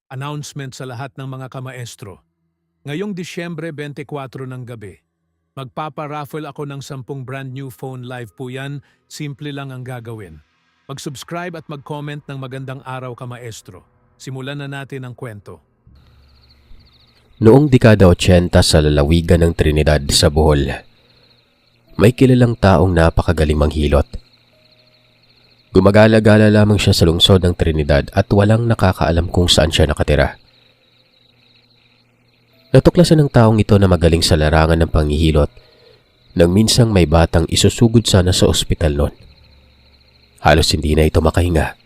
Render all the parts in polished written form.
Announcement sa lahat ng mga kamaestro. Ngayong Disyembre 24 ng gabi, magpapa-raffle ako ng 10 brand new phone live po yan, simple lang ang gagawin. Mag-subscribe at mag-comment ng magandang araw kamaestro. Simulan na natin ang kwento. Noong dekada 80 sa lalawigan ng Trinidad sa Bohol, may kilalang taong napakagaling manghilot. Gumagala-gala lamang siya sa lungsod ng Trinidad at walang nakakaalam kung saan siya nakatira. Natuklasan ng taong ito na magaling sa larangan ng panghihilot nang minsang may batang isusugod sana sa ospital noon. Halos hindi na ito makahinga.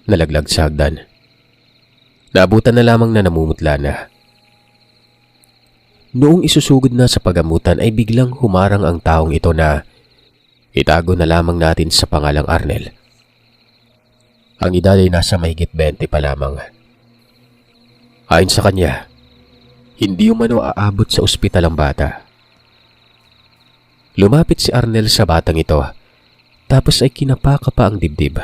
Nalaglag sa hagdan. Naabutan na lamang na namumutla na. Noong isusugod na sa pagamutan ay biglang humarang ang taong ito na itago na lamang natin sa pangalang Arnel. Ang edad ay nasa mahigit 20 pa lamang. Ayon sa kanya, hindi umano aabot sa ospital ang bata. Lumapit si Arnel sa batang ito, tapos ay kinapaka pa ang dibdib.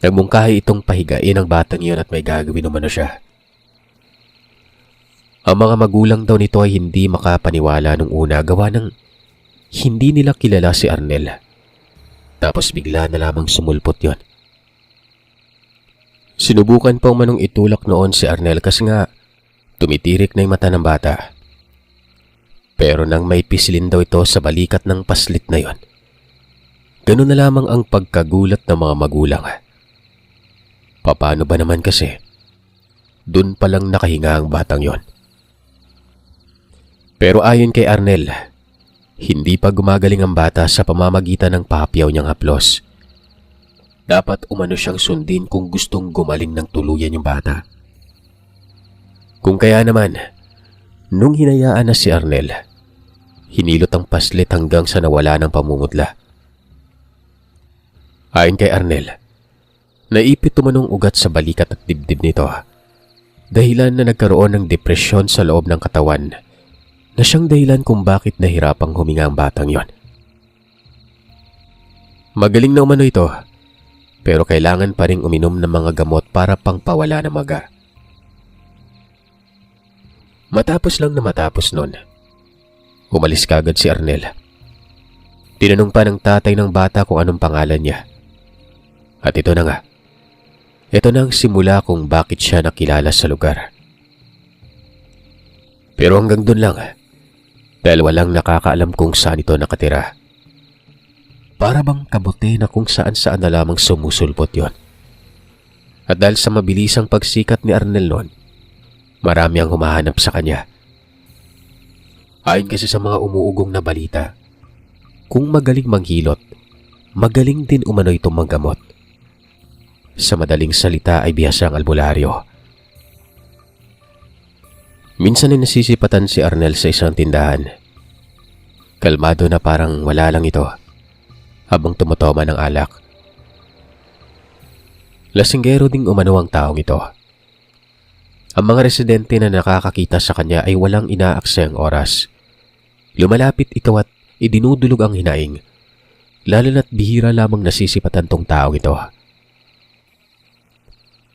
Nagmungkahi itong pahigain ang batang iyon at may gagawin umano siya. Ang mga magulang daw nito ay hindi makapaniwala nung una gawa ng hindi nila kilala si Arnel. Tapos bigla na lamang sumulpot yon. Sinubukan pang manong itulak noon si Arnel kasi nga tumitirik na yung mata ng bata. Pero nang may pisilin daw ito sa balikat ng paslit na yon, ganun na lamang ang pagkagulat ng mga magulang. Paano ba naman kasi? Dun palang nakahinga ang batang yon. Pero ayon kay Arnel, hindi pa gumagaling ang bata sa pamamagitan ng pahapyaw niyang haplos. Dapat umano siyang sundin kung gustong gumaling ng tuluyan yung bata. Kung kaya naman, nung hinayaan na si Arnel, hinilot ang paslit hanggang sa nawala ng pamumutla. Ayon kay Arnel, naipit umanong ugat sa balikat at dibdib nito, dahilan na nagkaroon ng depresyon sa loob ng katawan, na siyang dahilan kung bakit nahirapang huminga ang batang yon. Magaling na umano ito, pero kailangan pa ring uminom ng mga gamot para pangpawala ng maga. Matapos nun, umalis kagad si Arnel. Tinanong pa ng tatay ng bata kung anong pangalan niya. At ito na nga. Ito na ang simula kung bakit siya nakilala sa lugar. Pero hanggang dun lang, dahil walang nakakaalam kung saan ito nakatira. Para bang kabote na kung saan-saan na lamang sumusulpot yon. At dahil sa mabilisang pagsikat ni Arnel noon, marami ang humahanap sa kanya. Ayon kasi sa mga umuugong na balita, kung magaling manghilot, magaling din umano itong manggamot. Sa madaling salita ay bihasang albularyo. Minsan ay nasisipatan si Arnel sa isang tindahan. Kalmado na parang wala lang ito, habang tumutoma ng alak. Lasinggero ding umano ang taong ito. Ang mga residente na nakakakita sa kanya ay walang inaaksayang oras. Lumalapit ito at idinudulog ang hinaing, lalo na't bihira lamang nasisipatan tong taong ito.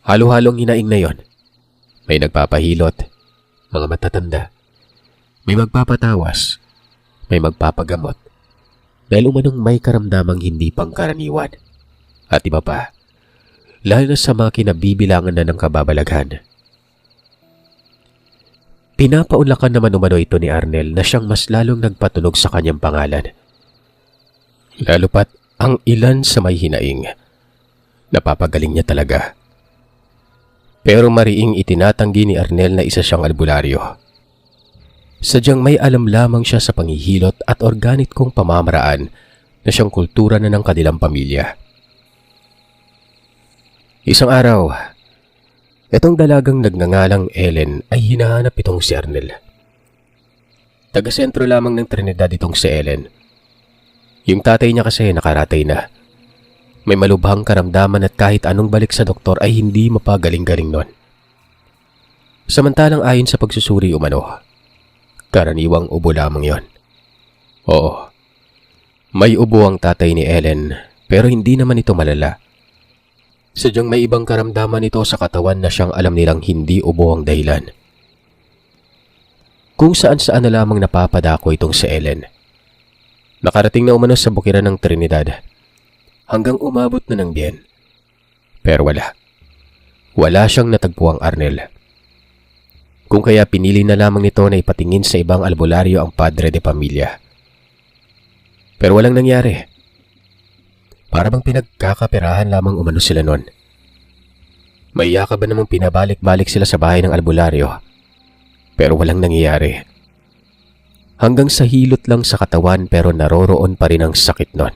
Halo-halong hinaing na yon. May nagpapahilot, mga matatanda, may magpapatawas, may magpapagamot, dahil umanong may karamdamang hindi pangkaraniwan. At iba pa, lalo na sa mga kinabibilangan na ng kababalaghan. Pinapaunlakan naman umano ito ni Arnel na siyang mas lalong nagpatunog sa kanyang pangalan. Lalo pat ang ilan sa may hinaing, napapagaling niya talaga. Pero mariing itinatanggi ni Arnel na isa siyang albularyo. Sadyang may alam lamang siya sa panghihilot at organikong pamamaraan na siyang kultura na ng kanilang pamilya. Isang araw, itong dalagang nagngangalang Ellen ay hinahanap itong si Arnel. Taga-sentro lamang ng Trinidad itong si Ellen. Yung tatay niya kasi nakaratay na. May malubhang karamdaman at kahit anong balik sa doktor ay hindi mapagaling-galing nun. Samantalang ayon sa pagsusuri umano, karaniwang ubo lamang yon. Oo, may ubo ang tatay ni Ellen pero hindi naman ito malala. Sadyang may ibang karamdaman ito sa katawan na siyang alam nilang hindi ubo ang dahilan. Kung saan-saan na lamang napapadako itong si Ellen. Nakarating na umano sa bukiran ng Trinidad hanggang umabot na ng Bien. Pero wala. Wala siyang natagpuang Arnel. Kung kaya pinili na lamang nito na ipatingin sa ibang albularyo ang padre de pamilya. Pero walang nangyari. Para bang pinagkakaperahan lamang umano sila nun. May yaka ba namang pinabalik-balik sila sa bahay ng albularyo? Pero walang nangyayari. Hanggang sa hilot lang sa katawan pero naroroon pa rin ang sakit nun.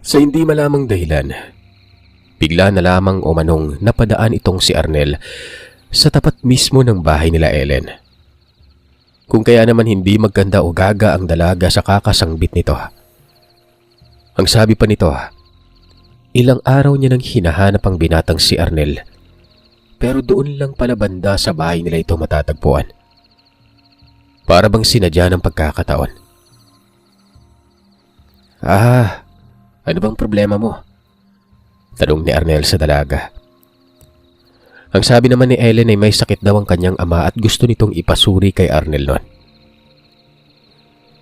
Sa hindi malamang dahilan, bigla na lamang umanong napadaan itong si Arnel sa tapat mismo ng bahay nila Ellen. Kung kaya naman hindi maganda o gaga ang dalaga sa kakasangbit nito. Ang sabi pa nito, ilang araw niya nang hinahanap ang binatang si Arnel. Pero doon lang pala banda sa bahay nila ito matatagpuan. Para bang sinadya ng pagkakataon. Ano bang problema mo? Tanong ni Arnel sa dalaga. Ang sabi naman ni Ellen ay may sakit daw ang kanyang ama at gusto nitong ipasuri kay Arnel nun.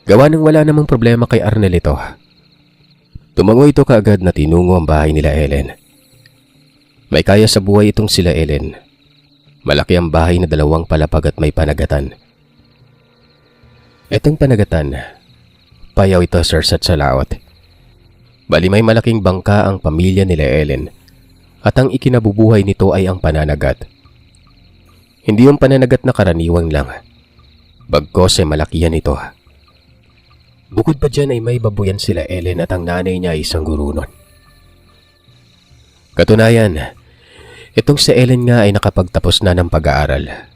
Gawa nang wala namang problema kay Arnel ito. Tumango ito kaagad na tinungo ang bahay nila Ellen. May kaya sa buhay itong sila Ellen. Malaki ang bahay na 2 palapag at may panagatan. Etong panagatan, payaw ito sirsat sa laot. Bali may malaking bangka ang pamilya nila Ellen at ang ikinabubuhay nito ay ang pananagat. Hindi yung pananagat na karaniwang lang. Bagkos ay malaki yan ito. Bukod pa dyan ay may babuyan sila Ellen at ang nanay niya ay isang guro nun. Katunayan, itong si Ellen nga ay nakapagtapos na ng pag-aaral.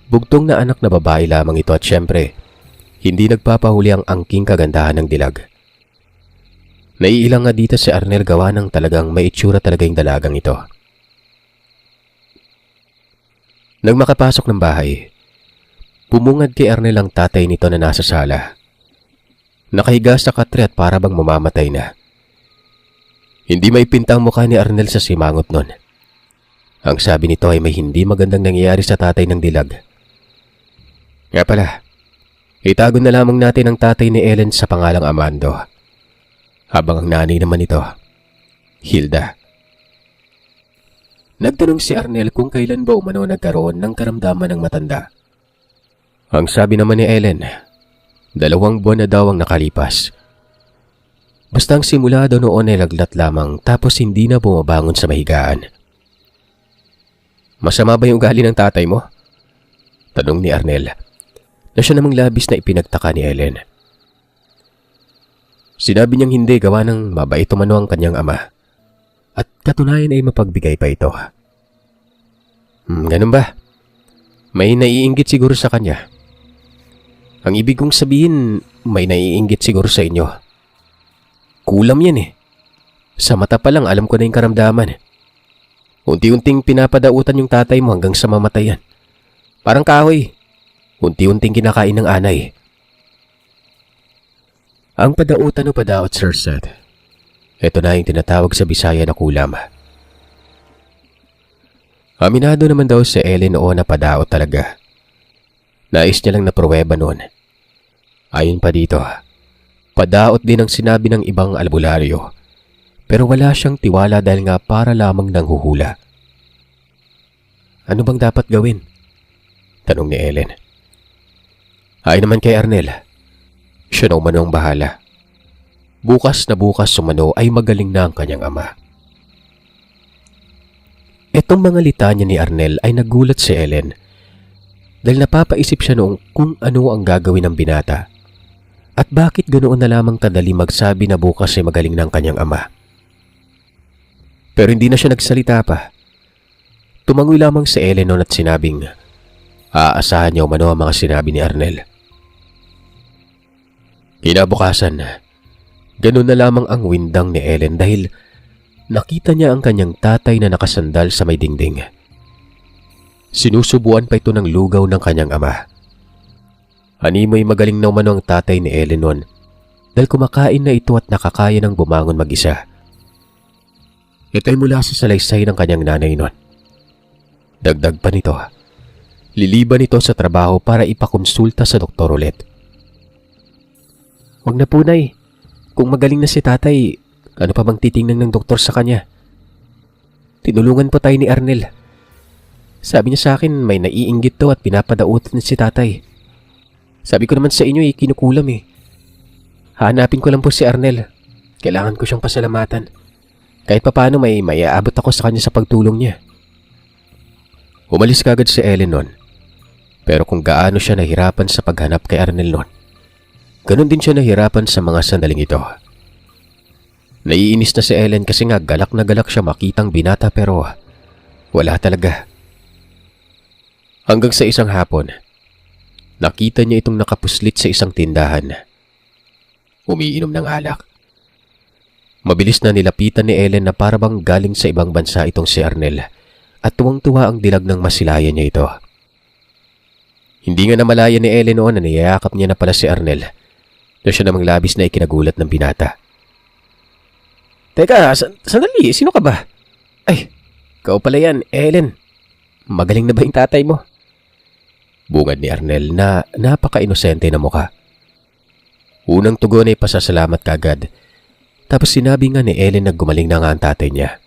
Bugtong na anak na babae lamang ito at syempre, hindi nagpapahuli ang angking kagandahan ng dilag. Naiilang nga dito si Arnel gawa ng talagang may itsura talaga yung dalagang ito. Nang makapasok ng bahay, bumungad kay Arnel ang tatay nito na nasa sala. Nakahiga sa katre at para bang mamamatay na. Hindi may pintang mukha ni Arnel sa simangot nun. Ang sabi nito ay may hindi magandang nangyayari sa tatay ng dilag. Nga pala, itago na lamang natin ang tatay ni Ellen sa pangalang Amando. Habang ang nanay naman ito, Hilda. Nagtanong si Arnel kung kailan ba umano nagkaroon ng karamdaman ng matanda. Ang sabi naman ni Ellen, 2 buwan na daw ang nakalipas. Basta ang simula daw noon ay laglat lamang tapos hindi na bumabangon sa mahigaan. Masama ba yung ugali ng tatay mo? Tanong ni Arnel, na siya namang labis na ipinagtaka ni Ellen. Sinabi niyang hindi gawa ng mabait umano ang kanyang ama. At katunayan ay mapagbigay pa ito. Ganun ba? May naiinggit siguro sa kanya. Ang ibig kong sabihin, may naiinggit siguro sa inyo. Kulam yan eh. Sa mata pa lang alam ko na yung karamdaman. Unti-unting pinapadautan yung tatay mo hanggang sa mamatayan. Parang kahoy. Unti-unting kinakain ng anay. Ang padautan o padaot, Sir Seth. Ito na yung tinatawag sa Bisaya na kulam. Aminado naman daw si Ellen noon na padaot talaga. Nais niya lang na pruweba noon. Ayon pa dito, padaot din ang sinabi ng ibang albularyo. Pero wala siyang tiwala dahil nga para lamang nanghuhula. Ano bang dapat gawin? Tanong ni Ellen. Ayon naman kay Arnel, siya na umano ang bahala. Bukas na bukas sumano ay magaling na ang kanyang ama. Itong mga litanya ni Arnel ay nagulat si Ellen dahil napapaisip siya noong kung ano ang gagawin ng binata at bakit ganoon na lamang kadali magsabi na bukas ay magaling na ang kanyang ama. Pero hindi na siya nagsalita pa. Tumangoy lamang si Ellen noon at sinabing aasahan niya umano ang mga sinabi ni Arnel. Kinabukasan, ganun na lamang ang windang ni Ellen dahil nakita niya ang kanyang tatay na nakasandal sa may dingding. Sinusubuan pa ito ng lugaw ng kanyang ama. Animoy magaling na umano ang tatay ni Ellen noon dahil kumakain na ito at nakakaya ng bumangon mag-isa. Ito ay mula sa salaysay ng kanyang nanay noon. Dagdag pa nito, liliban ito sa trabaho para ipakonsulta sa doktor ulit. Huwag na po, Nay. Kung magaling na si tatay, ano pa bang titingnan ng doktor sa kanya? Tinulungan po tayo ni Arnel. Sabi niya sa akin may naiinggit daw at pinapadautan si tatay. Sabi ko naman sa inyo kinukulam eh. Hanapin ko lang po si Arnel. Kailangan ko siyang pasalamatan. Kahit papaano may aabot ako sa kanya sa pagtulong niya. Umalis kagad si Ellen noon. Pero kung gaano siya nahirapan sa paghanap kay Arnel noon, ganun din siya nahirapan sa mga sandaling ito. Naiinis na si Ellen kasi nga galak na galak siya makitang binata pero wala talaga. Hanggang sa isang hapon, nakita niya itong nakapuslit sa isang tindahan. Umiinom ng alak. Mabilis na nilapitan ni Ellen na parabang galing sa ibang bansa itong si Arnel at tuwang-tuwa ang dilag ng masilayan niya ito. Hindi nga namalaya ni Ellen noon na niyayakap niya na pala si Arnel na siya namang labis na ikinagulat ng binata. Teka, sandali, sino ka ba? Ay, ikaw pala yan, Ellen. Magaling na ba yung tatay mo? Bungad ni Arnel na napaka-inosente na mukha. Unang tugon ay pasasalamat kagad. Tapos sinabi nga ni Ellen na gumaling na nga ang tatay niya.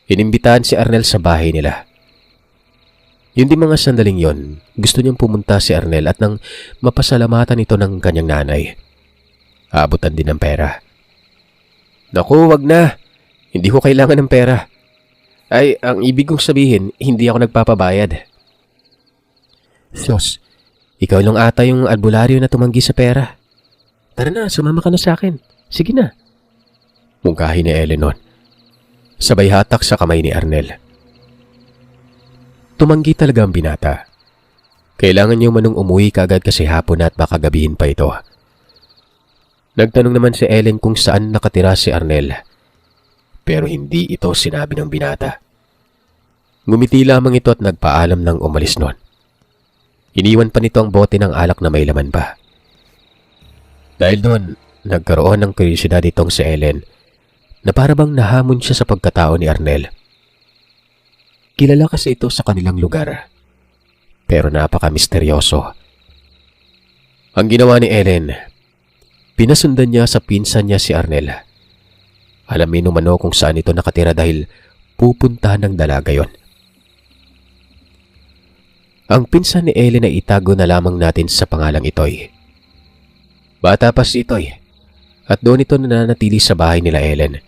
Inimbitahan si Arnel sa bahay nila. Yun din mga sandaling yon, gusto niyang pumunta si Arnel at nang mapasalamatan ito ng kanyang nanay. Aabutan din ng pera. Naku, wag na. Hindi ko kailangan ng pera. Ay, ang ibig kong sabihin, hindi ako nagpapabayad. Sos, ikaw lang ata yung albularyo na tumanggi sa pera. Tara na, sumama ka na sa akin. Sige na. Mungkahi ni Ellen noon. Sabay hatak sa kamay ni Arnel. Tumanggi talaga ang binata. Kailangan niyo manong umuwi kaagad kasi hapon na at baka gabihin pa ito. Nagtanong naman si Ellen kung saan nakatira si Arnel. Pero hindi ito sinabi ng binata. Ngumiti lamang ito at nagpaalam ng umalis noon. Iniwan pa nito ang bote ng alak na may laman pa. Dahil doon, nagkaroon ng kuryosidad itong si Ellen na parabang nahamon siya sa pagkatao ni Arnel. Kilala kasi ito sa kanilang lugar, pero napaka-misteryoso. Ang ginawa ni Ellen, pinasundan niya sa pinsan niya si Arnel. Alamin umano kung saan ito nakatira dahil pupuntahan ng dalaga yon. Ang pinsan ni Ellen ay itago na lamang natin sa pangalang Itoy. Bata pa si Itoy at doon ito nananatili sa bahay nila Ellen.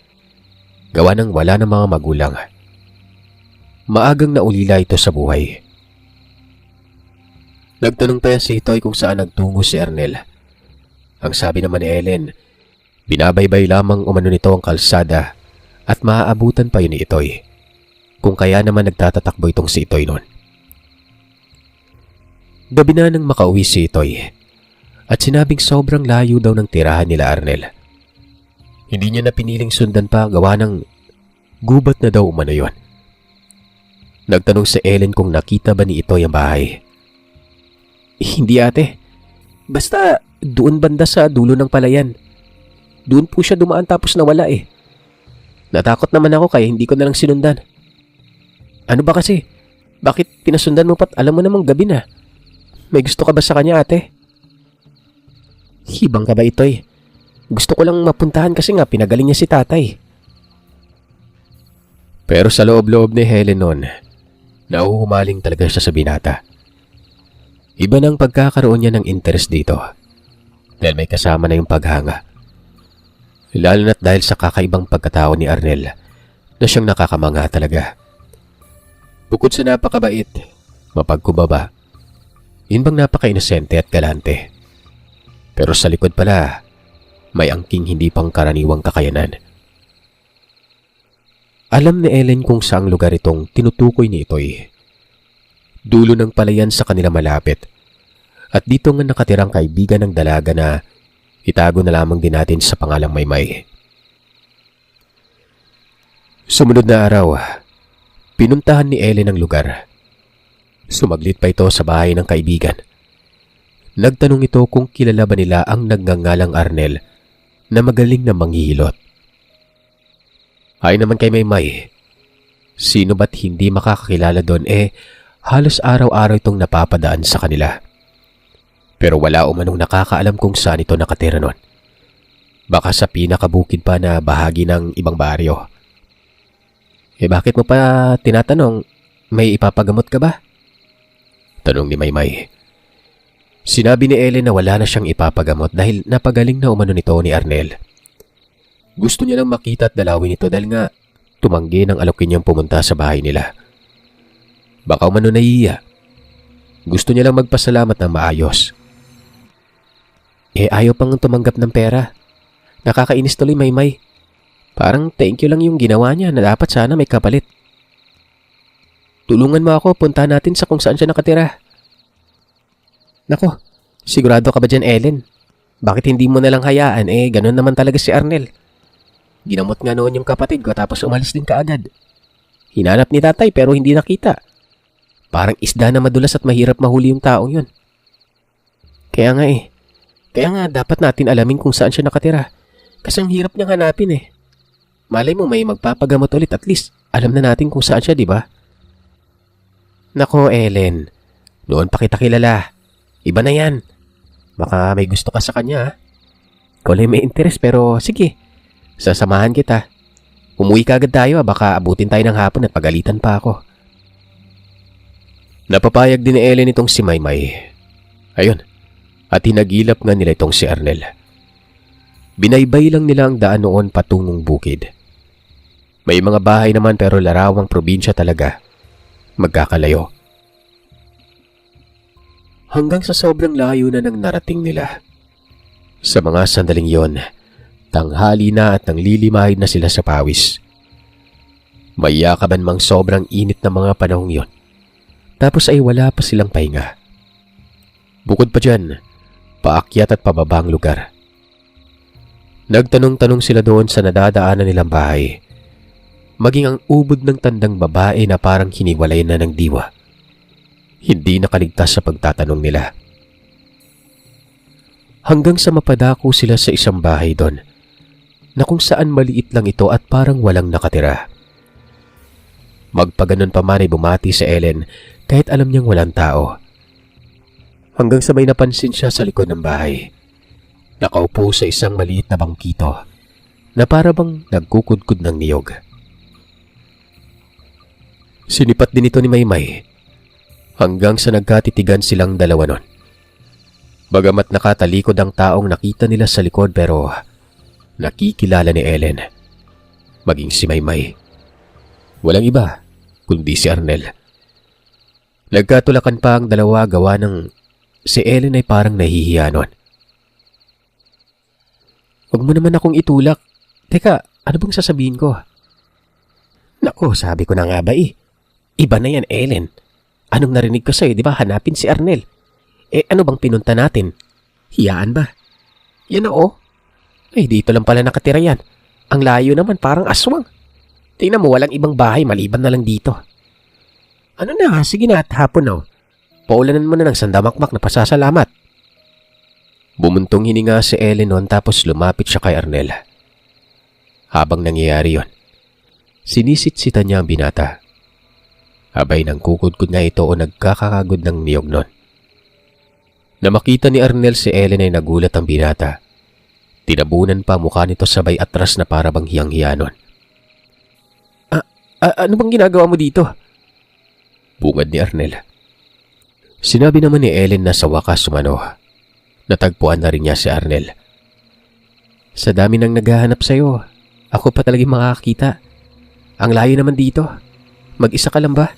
Gawa ng wala ng mga magulang. Maagang naulila ito sa buhay. Nagtanong pa si Itoy kung saan nagtungo si Arnel. Ang sabi naman ni Ellen, binabaybay lamang umano nito ang kalsada at maaabutan pa yun ni Itoy. Kung kaya naman nagtatatakbo itong si Itoy noon. Gabi na nang makauwi si Itoy at sinabing sobrang layo daw ng tirahan nila Arnel. Hindi niya na piniling sundan pa gawa ng gubat na daw umano yun. Nagtanong si Ellen kung nakita ba ni Itoy ang bahay. Hindi ate. Basta doon banda sa dulo ng palayan. Doon po siya dumaan tapos nawala eh. Natakot naman ako kaya hindi ko na lang sinundan. Ano ba kasi? Bakit pinasundan mo pat alam mo namang gabi na? May gusto ka ba sa kanya ate? Hibang ka ba Itoy? Gusto ko lang mapuntahan kasi nga pinagaling niya si tatay. Pero sa loob-loob ni Helen noon, nauhumaling talaga siya sa binata. Iba ng pagkakaroon niya ng interest dito dahil may kasama na yung paghanga. Lalo na't dahil sa kakaibang pagkatao ni Arnel na siyang nakakamanga talaga. Bukod sa napakabait, mapagkumbaba, yun bang napaka-inosente at galante. Pero sa likod pala, may angking hindi pang karaniwang kakayanan. Alam ni Ellen kung saang lugar itong tinutukoy ni Itoy. Dulo ng palayan sa kanila malapit. At dito nga nakatirang kaibigan ng dalaga na itago na lamang din natin sa pangalang Maymay. Sumunod na araw, pinuntahan ni Ellen ang lugar. Sumaglit pa ito sa bahay ng kaibigan. Nagtanong ito kung kilala ba nila ang nagngangalang Arnel na magaling na manghihilot. Hay naman kay Maymay. Sino ba't hindi makakakilala doon halos araw-araw itong napapadaan sa kanila. Pero wala umanong nakakaalam kung saan ito nakatira noon. Baka sa pinakabukid pa na bahagi ng ibang baryo. Bakit mo pa tinatanong, may ipapagamot ka ba? Tanong ni Maymay. Sinabi ni Ellen na wala na siyang ipapagamot dahil napagaling na umano nito ni Arnel. Gusto niya lang makita at dalawin ito dahil nga tumanggi ng alokin niyang pumunta sa bahay nila. Baka umano nahiya. Gusto niya lang magpasalamat ng maayos. Ayaw pang tumanggap ng pera. Nakakainis tuloy, Maymay. Parang thank you lang yung ginawa niya na dapat sana may kapalit. Tulungan mo ako, puntahan natin sa kung saan siya nakatira. Nako, sigurado ka ba dyan, Ellen? Bakit hindi mo nalang hayaan? Ganun naman talaga si Arnel. Ginamot nga noon yung kapatid ko tapos umalis din kaagad. Hinanap ni tatay pero hindi nakita. Parang isda na madulas at mahirap mahuli yung taong yun. Kaya nga dapat natin alamin kung saan siya nakatira. Kasi ang hirap niyang hanapin Malay mo may magpapagamot ulit, at least alam na natin kung saan siya, di ba? Nako, Ellen. Noon pa kita kilala. Iba na yan. Baka may gusto ka sa kanya. Ikaw may interest pero sige. Sasamahan kita. Umuwi ka agad tayo, baka abutin tayo ng hapon at pagalitan pa ako. Napapayag din ni Ellen itong si Maymay. Ayun. At hinagilap nga nila itong si Arnel. Binaybay lang nila ang daan noon patungong bukid. May mga bahay naman pero larawang probinsya talaga. Magkakalayo. Hanggang sa sobrang layo na nang narating nila. Sa mga sandaling yon, tanghali na at nanglilimahid na sila sa pawis. May yakaban mang sobrang init na mga panahong yon. Tapos ay wala pa silang pahinga. Bukod pa dyan, paakyat at pababang lugar. Nagtanong-tanong sila doon sa nadadaanan nilang bahay. Maging ang ubod ng tandang babae na parang hiniwalay na ng diwa. Hindi nakaligtas sa pagtatanong nila. Hanggang sa mapadako sila sa isang bahay doon, na kung saan maliit lang ito at parang walang nakatira. Magpaganon pa man ay bumati sa Ellen kahit alam niyang walang tao. Hanggang sa may napansin siya sa likod ng bahay. Nakaupo sa isang maliit na bangkito na para bang nagkukudkud ng niyog. Sinipat din ito ni Maymay hanggang sa nagkatitigan silang dalawa nun. Bagamat nakatalikod ang taong nakita nila sa likod pero nakikilala ni Ellen, maging si Maymay. Walang iba kundi si Arnel. Nagkatulakan pa ang dalawa gawa ng si Ellen ay parang nahihiya nun. Huwag mo naman akong itulak. Teka, ano bang sasabihin ko? Nako, sabi ko na nga ba Iba na yan, Ellen. Anong narinig ko sa'yo, di ba? Hanapin si Arnel. Ano bang pinunta natin? Hiyaan ba? Yan oo. Dito lang pala nakatira yan. Ang layo naman, parang aswang. Tingnan mo, walang ibang bahay maliban na lang dito. Ano na, sige na at hapon na. Paulanan mo na ng sandamakmak na pasasalamat. Bumuntong hininga si Ellen noon tapos lumapit siya kay Arnel. Habang nangyayari yon, sinisitsitan niya ang binata. Habay nang kukudkud nga ito o nagkakakagod ng niyog nun. Na makita ni Arnel si Ellen ay nagulat ang binata. Tinabunan pa mukha nito sabay atras na para bang hiyang-hiya nun. Ano bang ginagawa mo dito? Bungad ni Arnel. Sinabi naman ni Ellen na sa wakas sumano. Natagpuan na rin niya si Arnel. Sa dami nang naghahanap sa'yo, ako pa talagang makakakita. Ang layo naman dito. Mag-isa ka lang ba?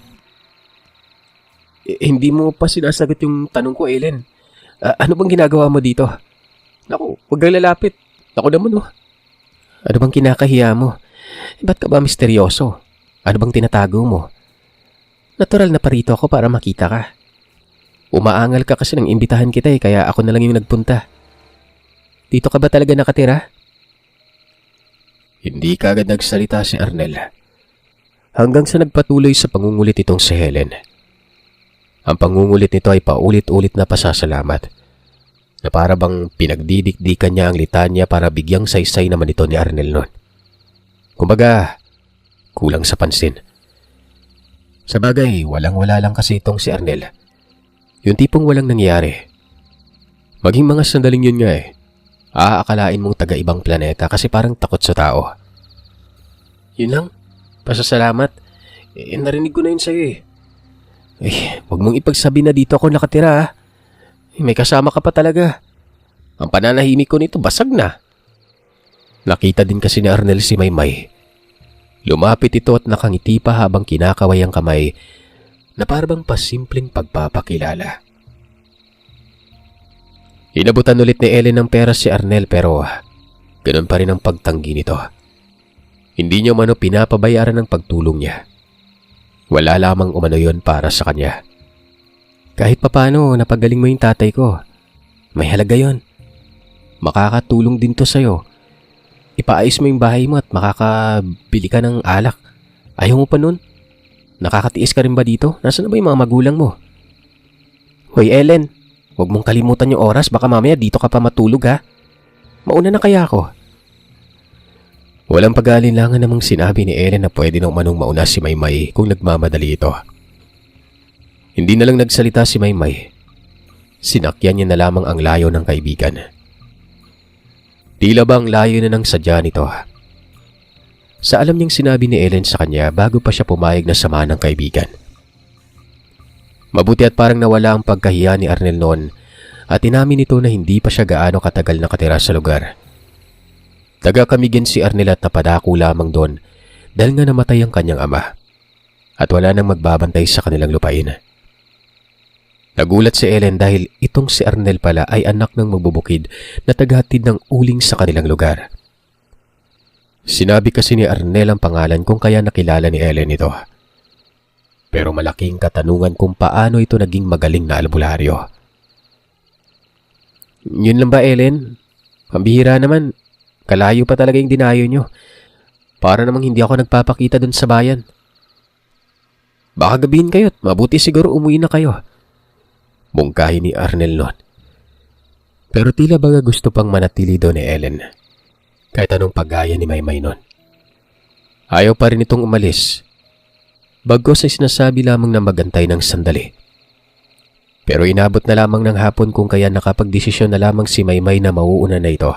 Hindi mo pa sinasagot yung tanong ko, Ellen. Ano bang ginagawa mo dito? Naku, huwag kang lalapit. Naku naman Ano bang kinakahiya mo? Ba't ka ba misteryoso? Ano bang tinatago mo? Natural na parito ako para makita ka. Umaangal ka kasi nang imbitahan kita kaya ako na lang yung nagpunta. Dito ka ba talaga nakatira? Hindi kagad nagsalita si Arnel. Hanggang sa nagpatuloy sa pangungulit itong si Helen. Ang pangungulit nito ay paulit-ulit na pasasalamat. Na para bang pinagdidikdikan niya ang litanya para bigyang saysay naman ito ni Arnel noon. Kumbaga, kulang sa pansin. Sa bagay, walang-wala lang kasi itong si Arnel. Yung tipong walang nangyari. Maging mga sandaling yun nga aakalain mong taga-ibang planeta kasi parang takot sa tao. Yun lang. Pasasalamat. Narinig ko na yun sa'yo huwag mong ipagsabi na dito ako nakatira may kasama ka pa talaga. Ang pananahimik ko nito basag na. Nakita din kasi ni Arnel si Maymay. Lumapit ito at nakangiti pa habang kinakaway ang kamay na parang pasimpleng pagpapakilala. Inabutan ulit ni Ellen ng pera si Arnel pero ganun pa rin ang pagtanggi nito. Hindi niya umano pinapabayaran ng pagtulong niya. Wala lamang umano yon para sa kanya. Kahit papano napagaling mo yung tatay ko. May halaga yon. Makakatulong din to sa'yo. Ipaayos mo yung bahay mo at makakabili ka ng alak. Ayaw mo pa nun? Nakakatiis ka rin ba dito? Nasaan na ba yung mga magulang mo? Hoy Ellen, huwag mong kalimutan yung oras. Baka mamaya dito ka pa matulog ha. Mauna na kaya ako. Walang pag-aalinlangan namang sinabi ni Ellen na pwede na umanong mauna si Maymay kung nagmamadali ito. Hindi na lang nagsalita si Maymay. Sinakyan niya na lamang ang layo ng kaibigan. Tila ba ang layo na ng sadya nito? Sa alam niyang sinabi ni Ellen sa kanya bago pa siya pumayag na samahan ng kaibigan. Mabuti at parang nawala ang pagkahiya ni Arnel noon at inamin nito na hindi pa siya gaano katagal nakatira sa lugar. Taga-Camiguin si Arnel at napadako lamang doon dahil nga namatay ang kanyang ama at wala nang magbabantay sa kanilang lupain. Nagulat si Ellen dahil itong si Arnel pala ay anak ng magbubukid na tagahatid ng uling sa kanilang lugar. Sinabi kasi ni Arnel ang pangalan kung kaya nakilala ni Ellen ito. Pero malaking katanungan kung paano ito naging magaling na albularyo. Yun lang ba Ellen? Pambihira naman. Kalayo pa talaga yung dinayo nyo. Para namang hindi ako nagpapakita dun sa bayan. Baka gabihin kayo at mabuti siguro umuwi na kayo. Mungkahi ni Arnel noon. Pero tila baga gusto pang manatili doon ni Ellen. Kahit anong paggaya ni Maymay noon. Ayaw pa rin itong umalis. Bagos ay sinasabi lamang na magantay ng sandali. Pero inabot na lamang ng hapon kung kaya nakapagdesisyon na lamang si Maymay na mauuna na ito.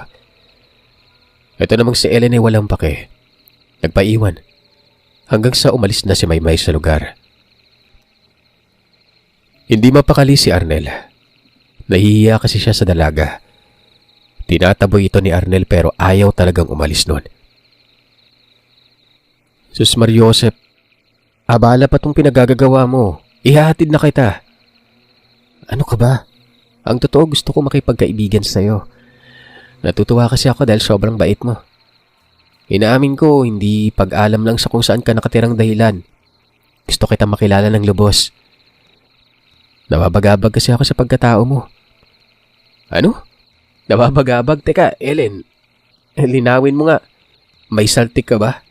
Ito namang si Ellen ay walang pake. Nagpaiwan. Hanggang sa umalis na si Maymay sa lugar. Hindi mapakali si Arnel. Nahihiya kasi siya sa dalaga. Tinataboy ito ni Arnel pero ayaw talagang umalis nun. Sus Mariosep, abala pa tong pinagagagawa mo. Ihahatid na kita. Ano ka ba? Ang totoo gusto ko makipagkaibigan sa'yo. Natutuwa kasi ako dahil sobrang bait mo. Inaamin ko, hindi pag-alam lang sa kung saan ka nakatirang dahilan. Gusto kita makilala ng lubos. Nababagabag kasi ako sa pagkatao mo. Ano? Nababagabag? Teka, Ellen, linawin mo nga. May saltik ka ba?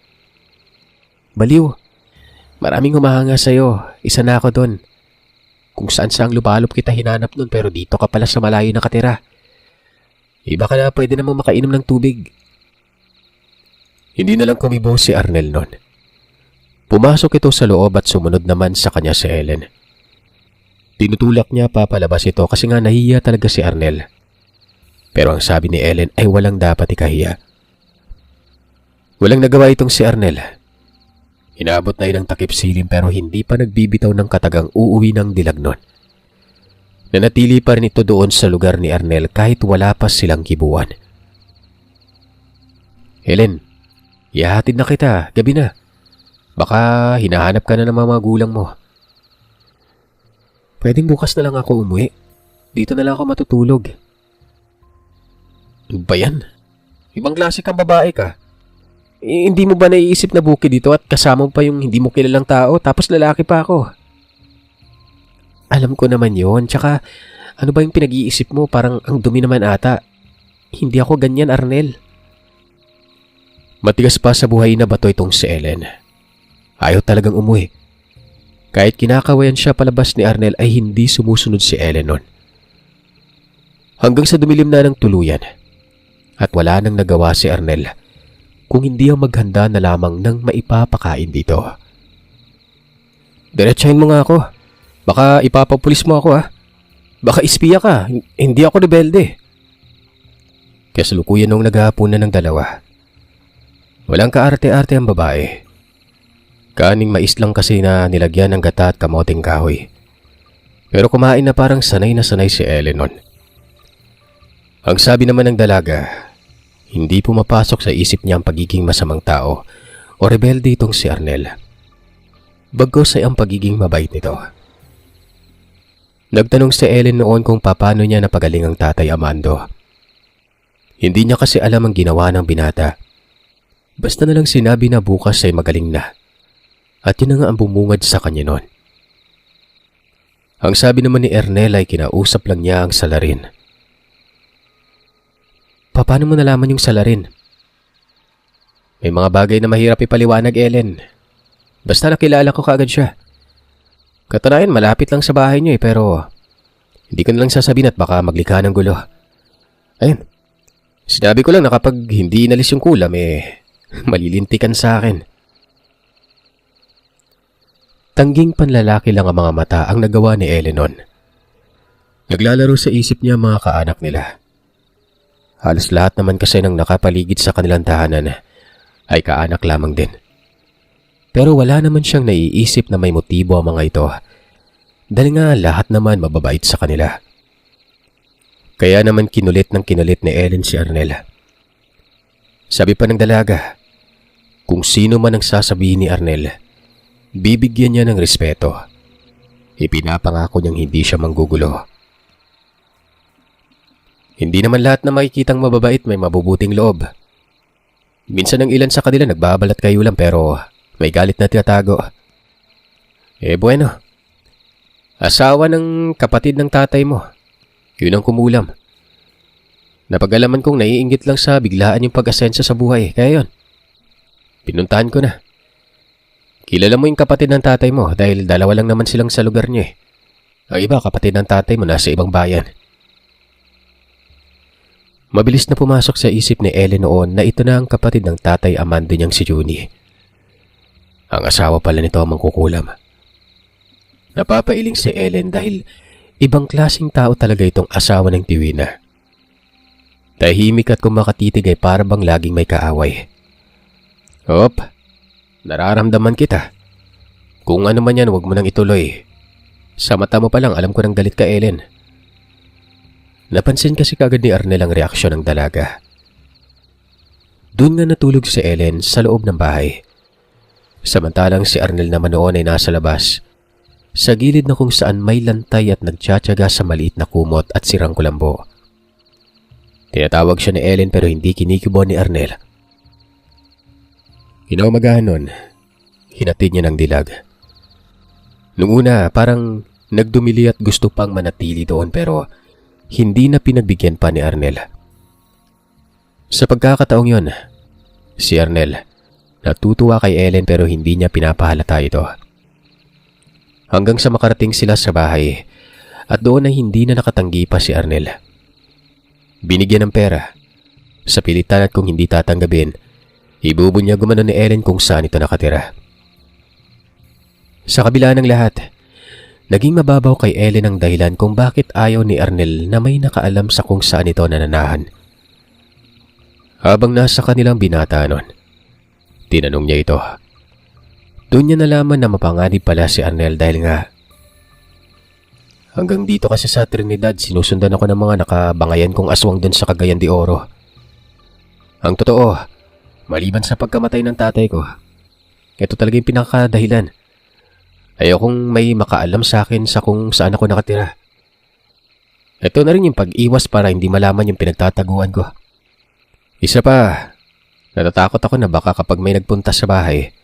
Baliw. Maraming humahanga sa'yo. Isa na ako doon. Kung saan-saang lubalop kita hinanap nun pero dito ka pala sa malayo nakatira. Iba ka na pwede namang makainom ng tubig. Hindi na lang kumibo si Arnel nun. Pumasok ito sa loob at sumunod naman sa kanya si Ellen. Tinutulak niya papalabas ito kasi nga nahiya talaga si Arnel. Pero ang sabi ni Ellen ay walang dapat ikahiya. Walang nagawa itong si Arnel. Inabot na yun ang takip silim pero hindi pa nagbibitaw ng katagang uuwi ng dilag nun. Nanatili pa rin ito doon sa lugar ni Arnel kahit wala pa silang kibuan. Ellen, ihahatid na kita, gabi na. Baka hinahanap ka na ng mga magulang mo. Pwedeng bukas na lang ako umuwi. Dito na lang ako matutulog. Ano ba yan? Ibang klase kang babae ka. Hindi mo ba naiisip na bukid dito at kasama mo pa yung hindi mo kilalang tao tapos lalaki pa ako? Alam ko naman yon. Tsaka ano ba yung pinag-iisip mo? Parang ang dumi naman ata. Hindi ako ganyan, Arnel. Matigas pa sa buhay na bato itong si Ellen. Ayaw talagang umuwi. Kahit kinakawayan siya palabas ni Arnel ay hindi sumusunod si Ellen nun. Hanggang sa dumilim na ng tuluyan at wala nang nagawa si Arnel kung hindi ang maghanda na lamang ng maipapakain dito. Diretsahin mo nga ako. Baka ipapapulis mo ako Baka espiya ka. Hindi ako rebelde. Kasalukuyan nung naghahaponan ng dalawa. Walang kaarte-arte ang babae. Kaning mais lang kasi na nilagyan ng gata at kamoting kahoy. Pero kumain na parang sanay na sanay si Ellen nun. Ang sabi naman ng dalaga, hindi pumapasok sa isip niya ang pagiging masamang tao o rebelde itong si Arnel. Bagkus ay ang pagiging mabait nito. Nagtanong si Ellen noon kung paano niya napagaling ang tatay Amando. Hindi niya kasi alam ang ginawa ng binata. Basta na lang sinabi na bukas ay magaling na. At yun na nga ang bumungad sa kanya noon. Ang sabi naman ni Ernel ay kinausap lang niya ang salarin. Paano mo nalaman yung salarin? May mga bagay na mahirap ipaliwanag, Ellen. Basta nakilala ko kaagad siya. Katunayan, malapit lang sa bahay niyo pero hindi ko na lang sasabihin at baka maglikha ng gulo. Ayun, sinabi ko lang na kapag hindi inalis yung kulam malilintikan sa akin. Tangging panlalaki lang ang mga mata ang nagawa ni Ellen noon. Naglalaro sa isip niya mga kaanak nila. Halos lahat naman kasi ng nakapaligid sa kanilang tahanan ay kaanak lamang din. Pero wala naman siyang naiisip na may motibo ang mga ito dahil nga lahat naman mababait sa kanila. Kaya naman kinulit ni Ellen si Arnel. Sabi pa ng dalaga, kung sino man ang sasabihin ni Arnel, bibigyan niya ng respeto. Ipinapangako niyang hindi siya manggugulo. Hindi naman lahat na makikitang mababait may mabubuting loob. Minsan ang ilan sa kanila nagbabalat kayo lang pero may galit na tinatago. Bueno. Asawa ng kapatid ng tatay mo. Yun ang kumulam. Napag-alaman kong naiinggit lang sa biglaan yung pag-asenso sa buhay. Kaya yun. Pinuntahan ko na. Kilala mo yung kapatid ng tatay mo dahil dalawa lang naman silang sa lugar niya Ang iba kapatid ng tatay mo nasa ibang bayan. Mabilis na pumasok sa isip ni Ellen noon na ito na ang kapatid ng tatay Amando niyang si Juni. Ang asawa pala nito ang mangkukulam. Napapailing si Ellen dahil ibang klaseng tao talaga itong asawa ng Tiwina. Tahimik at kung makatitig ay para bang laging may kaaway. Hop, nararamdaman kita. Kung ano man yan, huwag mo nang ituloy. Sa mata mo pa lang, alam ko nang galit ka, Ellen. Napansin kasi kagad ni Arnel ang reaksyon ng dalaga. Doon nga natulog si Ellen sa loob ng bahay. Samantalang si Arnel naman noon ay nasa labas, sa gilid na kung saan may lantay at nagtsatsaga sa maliit na kumot at sirang kulambo. Tinatawag siya ni Ellen pero hindi kinikibo ni Arnel. Kinaumagahan nun, hinatid niya ng dilag. Nung una parang nagdumili at gusto pang manatili doon pero hindi na pinagbigyan pa ni Arnel. Sa pagkakataong yon, si Arnel natutuwa kay Ellen pero hindi niya pinapahalata ito. Hanggang sa makarating sila sa bahay at doon ay hindi na nakatanggi pa si Arnel. Binigyan ng pera. Sa pilitan at kung hindi tatanggapin, ibubunyag umano ni Ellen kung saan ito nakatira. Sa kabila ng lahat, naging mababaw kay Ellen ang dahilan kung bakit ayaw ni Arnel na may nakaalam sa kung saan ito nananahan. Habang nasa kanilang binata nun, tinanong niya ito. Doon niya nalaman na mapanganib pala si Arnel dahil nga hanggang dito kasi sa Trinidad sinusundan ako ng mga nakabangayan kong aswang doon sa Cagayan de Oro. Ang totoo, maliban sa pagkamatay ng tatay ko, ito talaga yung pinakadahilan. Ayokong may makaalam sa akin sa kung saan ako nakatira. Ito na rin yung pag-iwas para hindi malaman yung pinagtataguan ko. Isa pa, natatakot ako na baka kapag may nagpunta sa bahay,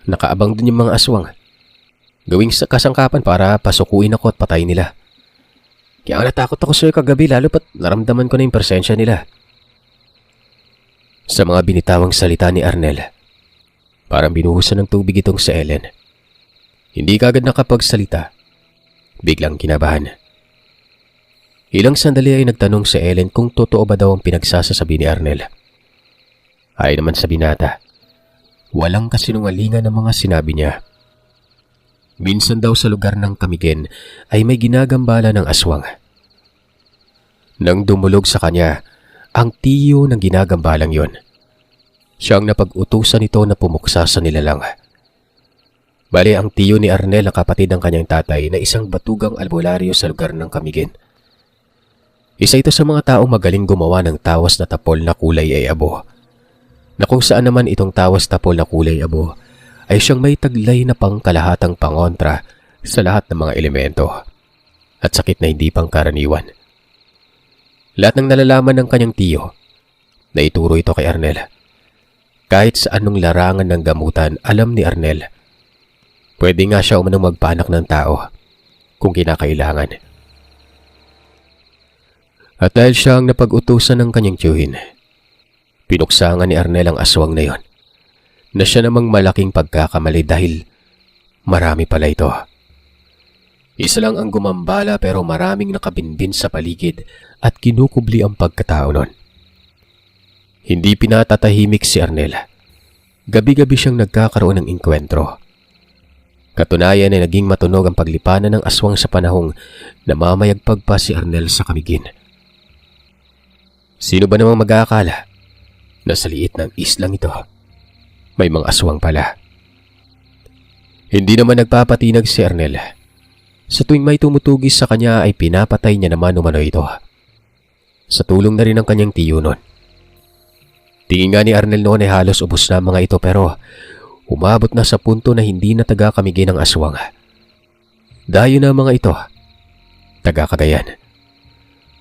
nakaabang din yung mga aswang. Gawing kasangkapan para pasukuin ako at patay nila. Kaya natakot ako sa'yo kagabi lalo pat naramdaman ko na yung presensya nila. Sa mga binitawang salita ni Arnel, parang binuhusan ng tubig itong si Ellen. Hindi kagad nakapagsalita. Biglang kinabahan. Ilang sandali ay nagtanong si Ellen kung totoo ba daw ang pinagsasasabi ni Arnel. Ayon naman sa binata, walang kasinungalingan ng mga sinabi niya. Minsan daw sa lugar ng Camiguin ay may ginagambala ng aswang. Nang dumulog sa kanya ang tiyo ng ginagambalang yon, siyang napag-utusan nito na pumuksa sa nilalang. Bale, ang tiyo ni Arnel ang kapatid ng kanyang tatay na isang batugang albularyo sa lugar ng Camiguin. Isa ito sa mga taong magaling gumawa ng tawas na tapol na kulay ay abo, na kung saan naman itong tawas tapol na kulay abo ay siyang may taglay na pangkalahatang pangontra sa lahat ng mga elemento at sakit na hindi pangkaraniwan. Lahat ng nalalaman ng kanyang tiyo, na ituro ito kay Arnel. Kahit sa anong larangan ng gamutan, alam ni Arnel. Pwede nga siya umanong magpanak ng tao kung kinakailangan. At dahil siya ang napag-utusan ng kanyang tiyuhin, pinuksangan ni Arnel ang aswang na yon, na siya namang malaking pagkakamali dahil marami pala ito. Isa lang ang gumambala pero maraming nakabinbin sa paligid at kinukubli ang pagkatao nun. Hindi pinatatahimik si Arnel. Gabi-gabi siyang nagkakaroon ng inkwentro. Katunayan ay naging matunog ang paglipanan ng aswang sa panahong namamayagpag pa si Arnel sa Camiguin. Sino ba namang mag-aakala na sa liit ng islang ito may mga aswang pala? Hindi naman nagpapatinag si Arnel. Sa tuwing may tumutugis sa kanya ay pinapatay niya naman umano ito. Sa tulong na rin ng kanyang tiyo nun. Tingin nga ni Arnel noon ay halos ubos na mga ito pero umabot na sa punto na hindi na taga-Camiguin ang aswang. Dayo na mga ito, taga-Cagayan.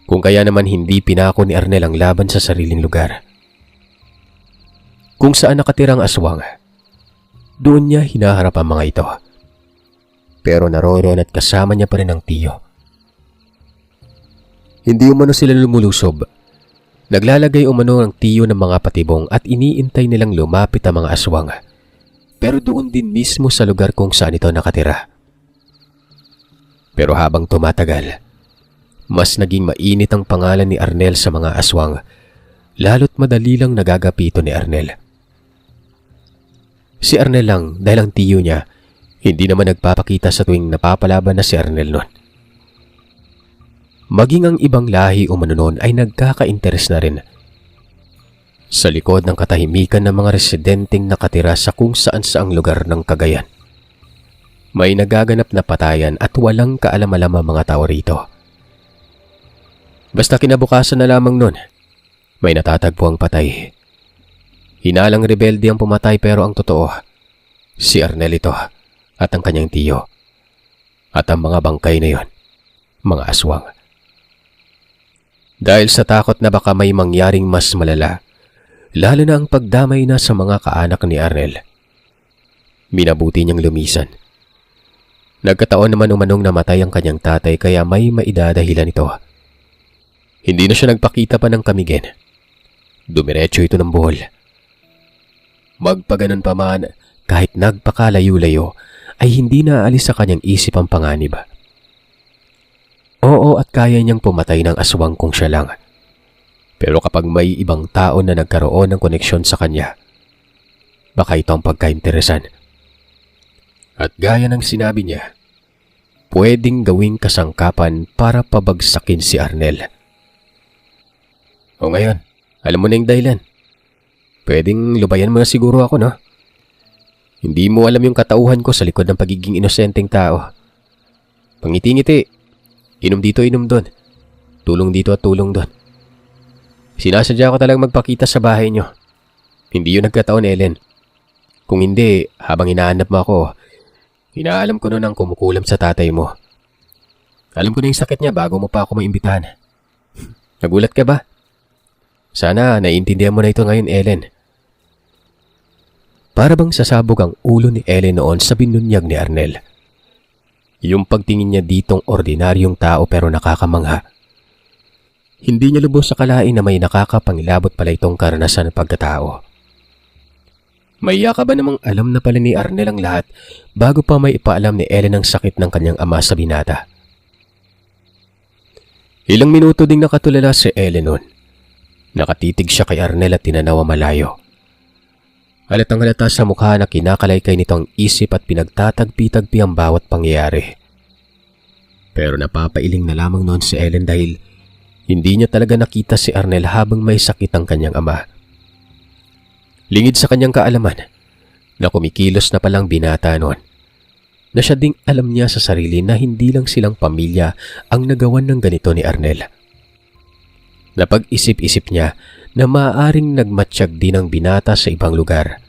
Kung kaya naman hindi pinako ni Arnel ang laban sa sariling lugar. Kung saan nakatira ang aswang, doon niya hinaharap ang mga ito. Pero naroroon at kasama niya pa rin ang tiyo. Hindi umano sila lumulusob. Naglalagay umano ang tiyo ng mga patibong at iniintay nilang lumapit ang mga aswang. Pero doon din mismo sa lugar kung saan ito nakatira. Pero habang tumatagal, mas naging mainit ang pangalan ni Arnel sa mga aswang, lalo't madali lang nagagapito ni Arnel. Si Arnel lang dahil ang tiyo niya hindi naman nagpapakita sa tuwing napapalaban na si Arnel nun. Maging ang ibang lahi umano nun ay nagkaka-interes na rin. Sa likod ng katahimikan ng mga residenteng nakatira sa kung saan saang lugar ng Cagayan, may nagaganap na patayan at walang kaalam-alam ang mga tao rito. Basta kinabukasan na lamang nun, may natatagpo ang patay. Hinalang rebelde ang pumatay pero ang totoo, si Arnel ito at ang kanyang tiyo. At ang mga bangkay na yon, mga aswang. Dahil sa takot na baka may mangyaring mas malala, lalo na ang pagdamay na sa mga kaanak ni Arnel, minabuti niyang lumisan. Nagkataon naman umanong namatay ang kanyang tatay kaya may maidadahilan ito. Hindi na siya nagpakita pa ng Camiguin. Dumiretso ito ng buhol. Magpaganon pa man, kahit nagpakalayo-layo, ay hindi naaalis sa kanyang isip ang panganib. Oo, at kaya niyang pumatay ng aswang kung siya lang. Pero kapag may ibang tao na nagkaroon ng koneksyon sa kanya, baka ito ang pagkainteresan. At gaya ng sinabi niya, pwedeng gawing kasangkapan para pabagsakin si Arnel. O ngayon, alam mo na yung dahilan. Pwedeng lubayan mo na siguro ako, no? Hindi mo alam yung katauhan ko sa likod ng pagiging inosenteng tao. Pangiti-ngiti, inom dito, inom doon. Tulong dito at tulong doon. Sinasadya ko talagang magpakita sa bahay nyo. Hindi yun nagkataon, Ellen. Kung hindi, habang hinahanap mo ako, inaalam ko noon ang kumukulam sa tatay mo. Alam ko na yung sakit niya bago mo pa ako maimbitahan. Nagulat ka ba? Sana naiintindihan mo na ito ngayon, Ellen. Para bang sasabog ang ulo ni Ellen noon sa binunyag ni Arnel. Yung pagtingin niya ditong ordinaryong tao pero nakakamangha. Hindi niya lubos sa kalain na may nakakapangilabot pala itong karanasan ng pagkatao. Maiya ka ba namang alam na pala ni Arnel ang lahat bago pa may ipaalam ni Ellen ang sakit ng kanyang ama sa binata? Ilang minuto ding nakatulala si Ellen noon. Nakatitig siya kay Arnel at tinanaw ang malayo. Halatang halata sa mukha na kinakalaykay nito ang isip at pinagtatagpi-tagpi ang bawat pangyayari. Pero napapailing na lamang noon si Ellen dahil hindi niya talaga nakita si Arnel habang may sakit ang kanyang ama. Lingid sa kanyang kaalaman na kumikilos na palang binata noon, na siya ding alam niya sa sarili na hindi lang silang pamilya ang nagawan ng ganito ni Arnel. Napag-isip-isip niya na maaaring nagmatsyag din ang binata sa ibang lugar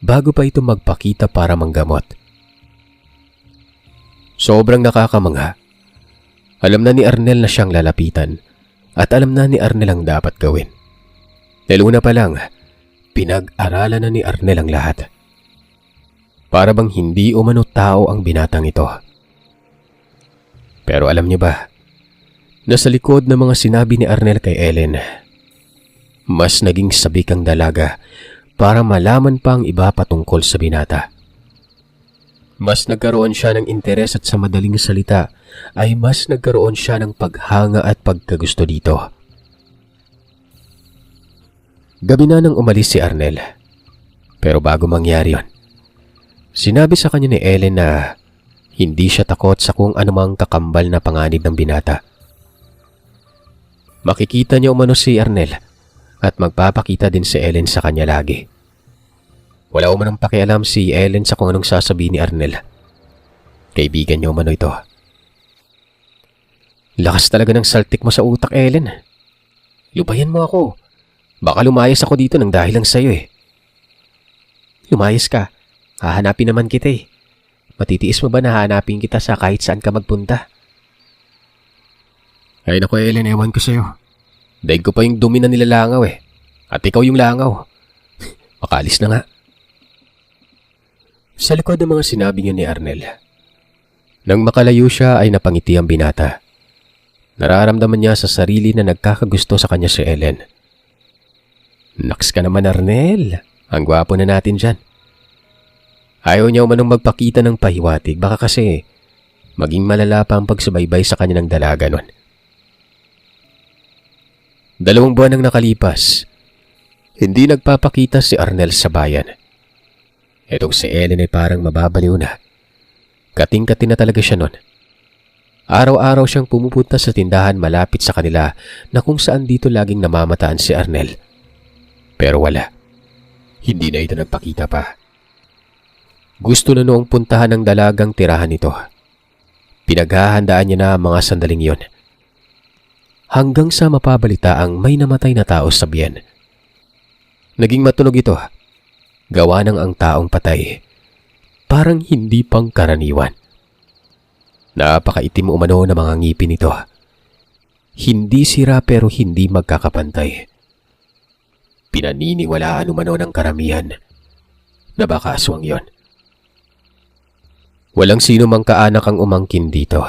bago pa ito magpakita para manggamot. Sobrang nakakamangha. Alam na ni Arnel na siyang lalapitan at alam na ni Arnel ang dapat gawin. Dahil una pa lang, pinag-aralan na ni Arnel ang lahat. Para bang hindi umano tao ang binatang ito. Pero alam niyo ba, nasa likod ng mga sinabi ni Arnel kay Ellen, mas naging sabik ang dalaga para malaman pa ang iba patungkol sa binata. Mas nagkaroon siya ng interes at sa madaling salita ay mas nagkaroon siya ng paghanga at pagkagusto dito. Gabi na nang umalis si Arnel. Pero bago mangyari yon, sinabi sa kanya ni Ellen na hindi siya takot sa kung anumang kakambal na panganib ng binata. Makikita niya umano si Arnel at magpapakita din si Ellen sa kanya lagi. Wala umanong pakialam si Ellen sa kung anong sasabihin ni Arnel. Kaibigan niya umano ito. Lakas talaga ng saltik mo sa utak, Ellen. Lubayan mo ako. Baka lumayas ako dito nang dahil lang sa'yo eh. Lumayas ka. Hahanapin naman kita eh. Matitiis mo ba na hahanapin kita sa kahit saan ka magpunta? Ay naku Ellen, ewan ko sa'yo. Daig ko pa yung dumi na nilalangaw eh. At ikaw yung langaw. Makalis na nga. Sa likod ng mga sinabi niya ni Arnel, nang makalayo siya ay napangiti ang binata. Nararamdaman niya sa sarili na nagkakagusto sa kanya si Ellen. Naks ka naman Arnel. Ang gwapo na natin dyan. Ayaw niya umanong magpakita ng pahiwatig. Baka kasi maging malala pa ang pagsubaybay sa kanya ng dalaga nun. 2 buwan nang nakalipas, hindi nagpapakita si Arnel sa bayan. Etong si Ellen ay parang mababaliw na. Kating-kati na talaga siya nun. Araw-araw siyang pumupunta sa tindahan malapit sa kanila na kung saan dito laging namamataan si Arnel. Pero wala. Hindi na ito nagpakita pa. Gusto na noong puntahan ng dalagang tirahan nito. Pinaghahandaan niya na ang mga sandaling yon. Hanggang sa mapabalitaang may namatay na tao sa biyen. Naging matunog ito. Gawa ng ang taong patay. Parang hindi pang karaniwan. Napakaitim umano na mga ngipin nito. Hindi sira pero hindi magkakapantay. Pinaniniwalaan umano ng karamihan na baka aswang yon. Walang sino mang kaanak ang umangkin dito.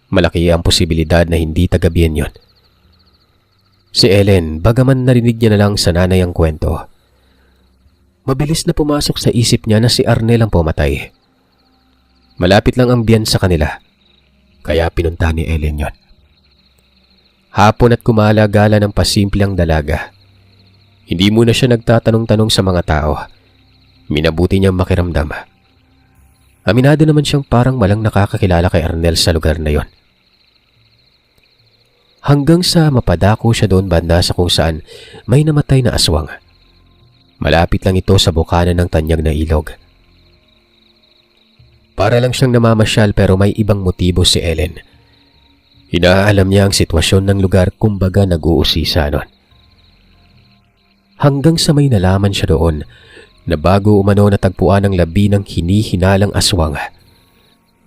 Malaki ang posibilidad na hindi taga-biyen yon. Si Ellen, bagaman narinig niya na lang sa nanay ang kwento, mabilis na pumasok sa isip niya na si Arnel ang pumatay. Malapit lang ang biyan sa kanila, kaya pinunta ni Ellen yon. Hapon at kumalagala ng pasimple ang dalaga. Hindi muna siya nagtatanong-tanong sa mga tao. Minabuti niyang makiramdam. Aminado naman siyang parang malang nakakakilala kay Arnel sa lugar na yon. Hanggang sa mapadako siya doon banda sa kung saan may namatay na aswang. Malapit lang ito sa bukana ng tanyag na ilog. Para lang siyang namamasyal pero may ibang motibo si Ellen. Inaalam niya ang sitwasyon ng lugar kumbaga nag-uusisa nun. Hanggang sa may nalaman siya doon na bago umano natagpuan ang labi ng hinihinalang aswang,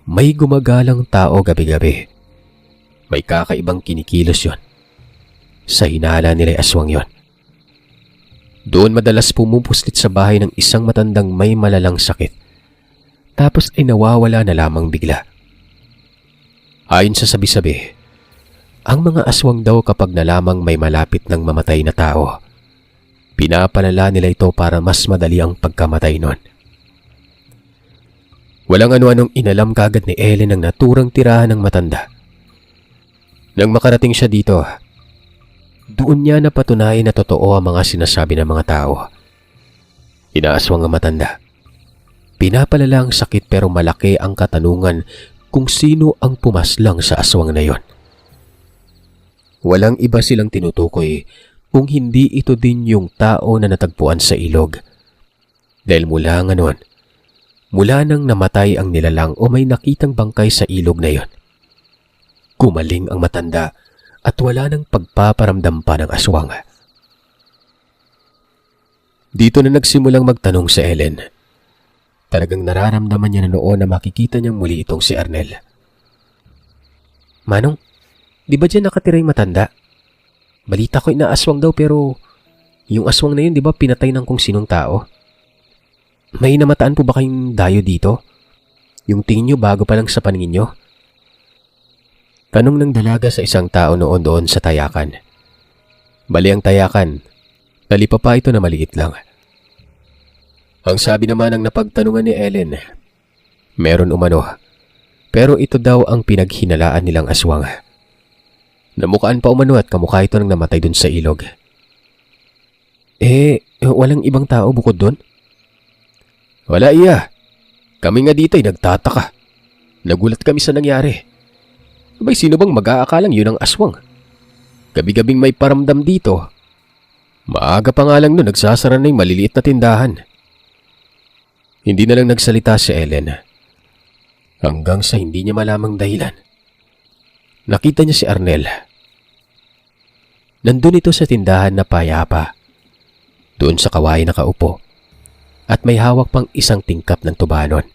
may gumagalang tao gabi-gabi. May kakaibang kinikilos yon. Sa hinala nila'y aswang yon. Doon madalas pumupuslit sa bahay ng isang matandang may malalang sakit. Tapos ay nawawala na lamang bigla. Ayon sa sabi-sabi, ang mga aswang daw kapag nalamang may malapit ng mamatay na tao, pinapalala nila ito para mas madali ang pagkamatay nun. Walang ano-anong inalam kagad ni Ellen ang naturang tirahan ng matanda. Nang makarating siya dito, doon niya napatunayan na totoo ang mga sinasabi ng mga tao. Inaaswang ang matanda. Pinapalala ang sakit pero malaki ang katanungan kung sino ang pumaslang sa aswang na yon. Walang iba silang tinutukoy kung hindi ito din yung tao na natagpuan sa ilog. Dahil mula nga noon, mula nang namatay ang nilalang o may nakitang bangkay sa ilog na yon, kumaling ang matanda at wala nang pagpaparamdam pa ng aswang. Dito na nagsimulang magtanong si Ellen. Talagang nararamdaman niya na noon na makikita niyang muli itong si Arnel. Manong, di ba dyan nakatira yung matanda? Balita ko inaaswang daw pero yung aswang na yun di ba pinatay ng kung sinong tao? May namataan po ba kayong dayo dito? Yung tingin nyo bago pa lang sa paningin nyo? Tanong ng dalaga sa isang tao noon doon sa tayakan. Bali ang tayakan, nalipa pa ito na maliit lang. Ang sabi naman ng napagtanungan ni Ellen, meron umano, pero ito daw ang pinaghinalaan nilang aswang. Namukaan pa umano at kamukha ito ng namatay dun sa ilog. Walang ibang tao bukod dun? Wala iya. Kami nga dito ay nagtataka. Nagulat kami sa nangyari. Abay sino bang mag-aakalang yun ang aswang? Gabi-gabing may paramdam dito. Maaga pa nga lang nun nagsasara na yung maliliit na tindahan. Hindi na lang nagsalita si Ellen. Hanggang sa hindi niya malamang dahilan. Nakita niya si Arnel. Nandun ito sa tindahan na payapa. Doon sa kawain nakaupo. At may hawak pang isang tingkap ng tubanon.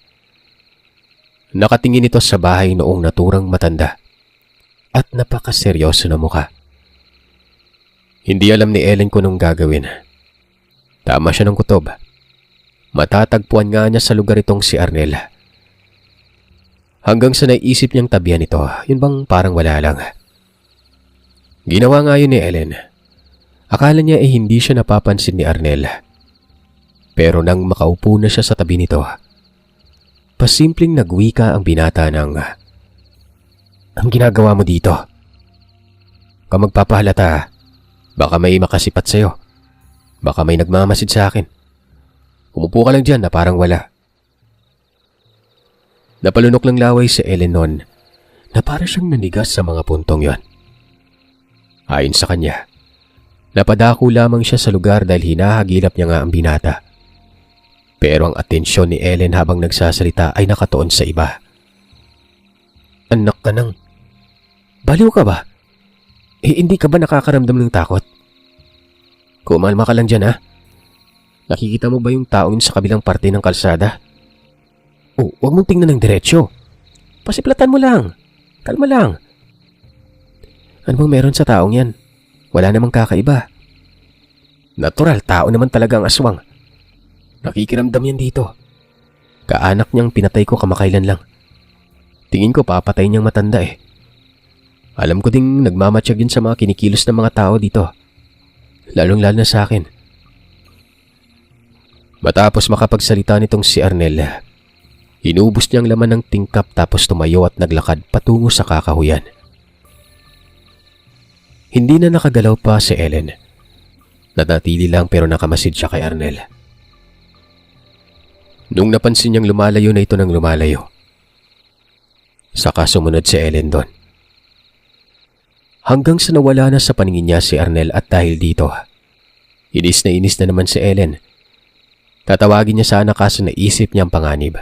Nakatingin ito sa bahay noong naturang matanda. At napakaseryoso na mukha. Hindi alam ni Ellen kung anong gagawin. Tama siya ng kutob. Matatagpuan nga niya sa lugar itong si Arnel. Hanggang sa naisip niyang tabihan ito, yun bang parang wala lang. Ginawa nga yun ni Ellen. Akala niya hindi siya napapansin ni Arnel. Pero nang makaupo na siya sa tabi nito, pasimpleng nagwika ang binata ng, "Ang ginagawa mo dito? Kung magpapahalata, baka may makasipat sa'yo. Baka may nagmamasid sa akin. Umupo ka lang dyan na parang wala." Napalunok ng laway si Ellen noon na para siyang nanigas sa mga puntong yon. Ayon sa kanya, napadako lamang siya sa lugar dahil hinahagilap niya nga ang binata. Pero ang atensyon ni Ellen habang nagsasalita ay nakatuon sa iba. "Anak ka nang, baliw ka ba? Hindi ka ba nakakaramdam ng takot? Kumalma ka lang dyan ha. Nakikita mo ba yung taong sa kabilang parte ng kalsada? Huwag mong tingnan ng diretsyo. Pasiplatan mo lang. Kalma lang. Ano bang meron sa taong yan? Wala namang kakaiba. Natural, tao naman talaga ang aswang. Nakikiramdam yan dito. Kaanak niyang pinatay ko kamakailan lang. Tingin ko papatay niyang matanda eh. Alam ko ding nagmamatsyag yun sa mga kinikilos ng mga tao dito. Lalong-lalo na sa akin." Matapos makapagsalita nitong si Arnel, inubos niyang laman ng tingkap tapos tumayo at naglakad patungo sa kakahuyan. Hindi na nakagalaw pa si Ellen. Nanatili lang pero nakamasid siya kay Arnel. Nung napansin niyang lumalayo na ito ng lumalayo, saka sumunod si Ellen doon. Hanggang sa nawala na sa paningin niya si Arnel at dahil dito, inis na naman si Ellen. Tatawagin niya sana kaso naisip niyang panganib.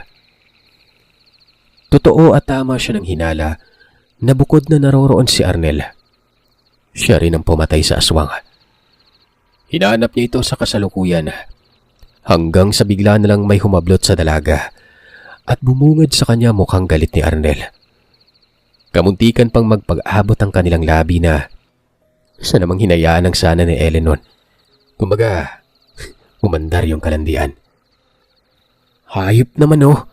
Totoo at tama siya ng hinala na bukod na naroroon si Arnel, siya rin ang pumatay sa aswang. Hinahanap niya ito sa kasalukuyan hanggang sa bigla na lang may humablot sa dalaga at bumungad sa kanya mukhang galit ni Arnel. Kamuntikan pang magpag-abot ang kanilang labi na isa namang hinayaan ng sana ni Ellen noon. Kumbaga, umandar yung kalandian. Hayop naman oh.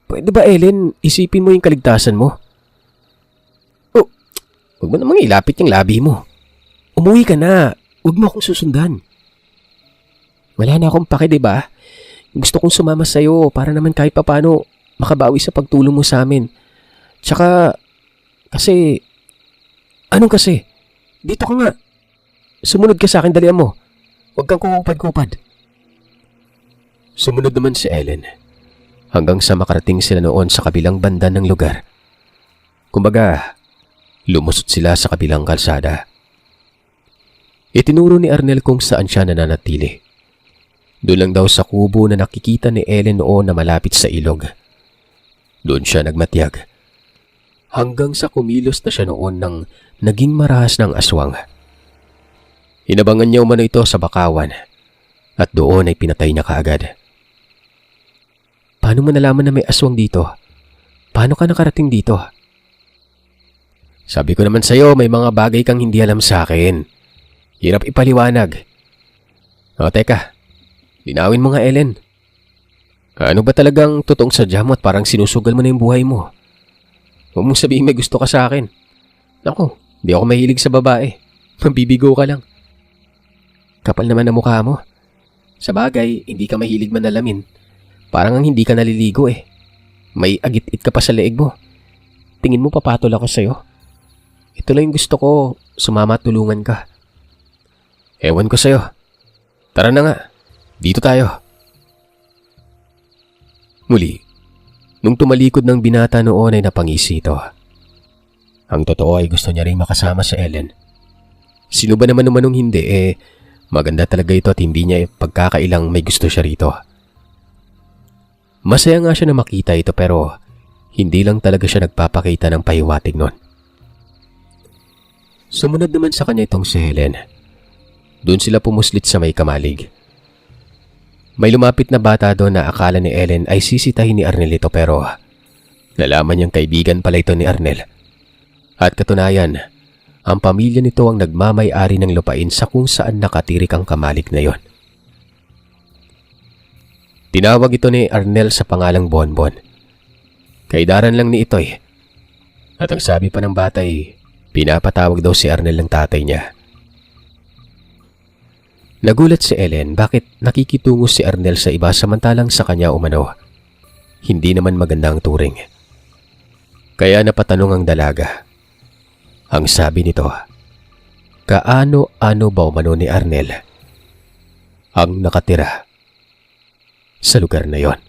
Pwede ba Ellen, isipin mo yung kaligtasan mo? Huwag mo namang ilapit yung labi mo. Umuwi ka na. Huwag mo akong susundan. Wala na akong pake, diba? Gusto kong sumama sa'yo para naman kahit papano makabawi sa pagtulong mo sa amin. Tsaka, kasi, anong kasi? Dito ka nga. Sumunod ka sa akin, dalian mo. Huwag kang kukupad-kupad. Sumunod naman si Ellen hanggang sa makarating sila noon sa kabilang banda ng lugar. Kumbaga, lumusot sila sa kabilang kalsada. Itinuro ni Arnel kung saan siya nananatili. Doon lang daw sa kubo na nakikita ni Ellen noon na malapit sa ilog. Doon siya nagmatyag. Hanggang sa kumilos na siya noon nang naging marahas ng aswang. Inabangan niya umano ito sa bakawan at doon ay pinatay niya kaagad. Paano mo nalaman na may aswang dito? Paano ka nakarating dito? Sabi ko naman sa'yo, may mga bagay kang hindi alam sa akin. Hirap ipaliwanag. O teka, linawin mo nga Ellen. Ano ba talagang totoong sadya mo at parang sinusugal mo na yung buhay mo? Huwag mong sabihin may gusto ka sa akin. Naku, di ako mahilig sa babae. Mabibigo ka lang. Kapal naman ang mukha mo. Sa bagay, hindi ka mahilig manalamin. Parang ang hindi ka naliligo eh. May agit-it ka pa sa leeg mo. Tingin mo papatol ako sa'yo. Ito lang yung gusto ko, sumama at tulungan ka. Ewan ko sa'yo. Tara na nga, dito tayo. Muli, nung tumalikod ng binata noon ay napangisi ito. Ang totoo ay gusto niya rin makasama si Ellen. Sino ba naman umanong hindi maganda talaga ito at hindi niya pagkakailang may gusto siya rito. Masaya nga siya na makita ito pero hindi lang talaga siya nagpapakita ng pahiwatig nun. Sumunod naman sa kanya itong si Helen. Doon sila pumuslit sa may kamalig. May lumapit na bata doon na akala ni Ellen ay sisitahin ni Arnel ito pero nalaman niyang kaibigan pala ito ni Arnel. At katunayan, ang pamilya nito ang nagmamay-ari ng lupain sa kung saan nakatirik ang kamalig na yon. Tinawag ito ni Arnel sa pangalang Bonbon. Kaidaran lang ni ito eh. At ang sabi pa ng bata ay pinapatawag daw si Arnel ng tatay niya. Nagulat si Ellen bakit nakikitungo si Arnel sa iba samantalang sa kanya umano. Hindi naman maganda ang turing. Kaya napatanong ang dalaga. Ang sabi nito, kaano-ano ba umano ni Arnel ang nakatira sa lugar na yon?